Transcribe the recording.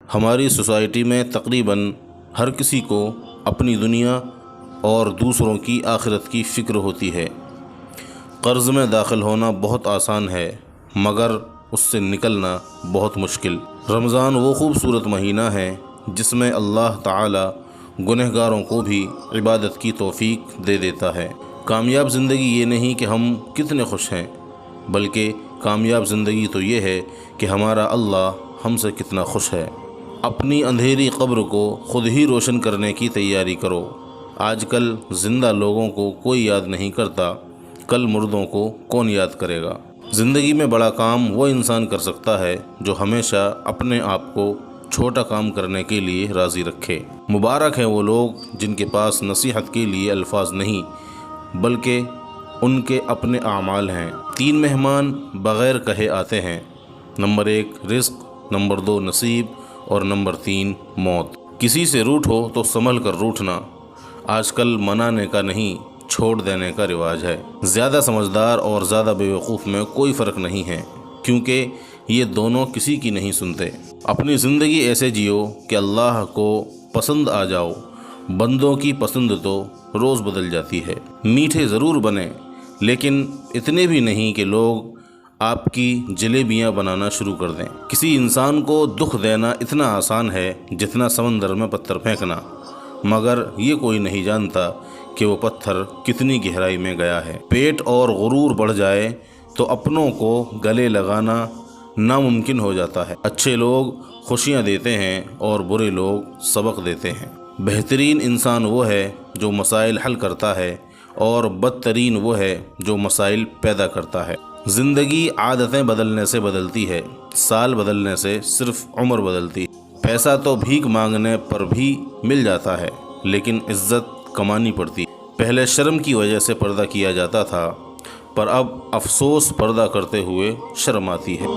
ہماری سوسائٹی میں تقریباً ہر کسی کو اپنی دنیا اور دوسروں کی آخرت کی فکر ہوتی ہے۔ قرض میں داخل ہونا بہت آسان ہے مگر اس سے نکلنا بہت مشکل۔ رمضان وہ خوبصورت مہینہ ہے جس میں اللہ تعالی گنہگاروں کو بھی عبادت کی توفیق دے دیتا ہے۔ کامیاب زندگی یہ نہیں کہ ہم کتنے خوش ہیں، بلکہ کامیاب زندگی تو یہ ہے کہ ہمارا اللہ ہم سے کتنا خوش ہے۔ اپنی اندھیری قبر کو خود ہی روشن کرنے کی تیاری کرو۔ آج کل زندہ لوگوں کو کوئی یاد نہیں کرتا، کل مردوں کو کون یاد کرے گا؟ زندگی میں بڑا کام وہ انسان کر سکتا ہے جو ہمیشہ اپنے آپ کو چھوٹا کام کرنے کے لیے راضی رکھے۔ مبارک ہیں وہ لوگ جن کے پاس نصیحت کے لیے الفاظ نہیں بلکہ ان کے اپنے اعمال ہیں۔ 3 مہمان بغیر کہے آتے ہیں، نمبر 1 رزق، نمبر 2 نصیب اور نمبر 3 موت۔ کسی سے روٹھو تو سنبھل کر روٹھنا، آج کل منانے کا نہیں چھوڑ دینے کا رواج ہے۔ زیادہ سمجھدار اور زیادہ بیوقوف میں کوئی فرق نہیں ہے، کیونکہ یہ دونوں کسی کی نہیں سنتے۔ اپنی زندگی ایسے جیو کہ اللہ کو پسند آ جاؤ، بندوں کی پسند تو روز بدل جاتی ہے۔ میٹھے ضرور بنیں لیکن اتنے بھی نہیں کہ لوگ آپ کی جلیبیاں بنانا شروع کر دیں۔ کسی انسان کو دکھ دینا اتنا آسان ہے جتنا سمندر میں پتھر پھینکنا، مگر یہ کوئی نہیں جانتا کہ وہ پتھر کتنی گہرائی میں گیا ہے۔ پیٹ اور غرور بڑھ جائے تو اپنوں کو گلے لگانا ناممکن ہو جاتا ہے۔ اچھے لوگ خوشیاں دیتے ہیں اور برے لوگ سبق دیتے ہیں۔ بہترین انسان وہ ہے جو مسائل حل کرتا ہے اور بدترین وہ ہے جو مسائل پیدا کرتا ہے۔ زندگی عادتیں بدلنے سے بدلتی ہے، سال بدلنے سے صرف عمر بدلتی ہے۔ پیسہ تو بھیک مانگنے پر بھی مل جاتا ہے لیکن عزت کمانی پڑتی ہے۔ پہلے شرم کی وجہ سے پردہ کیا جاتا تھا، پر اب افسوس پردہ کرتے ہوئے شرم آتی ہے۔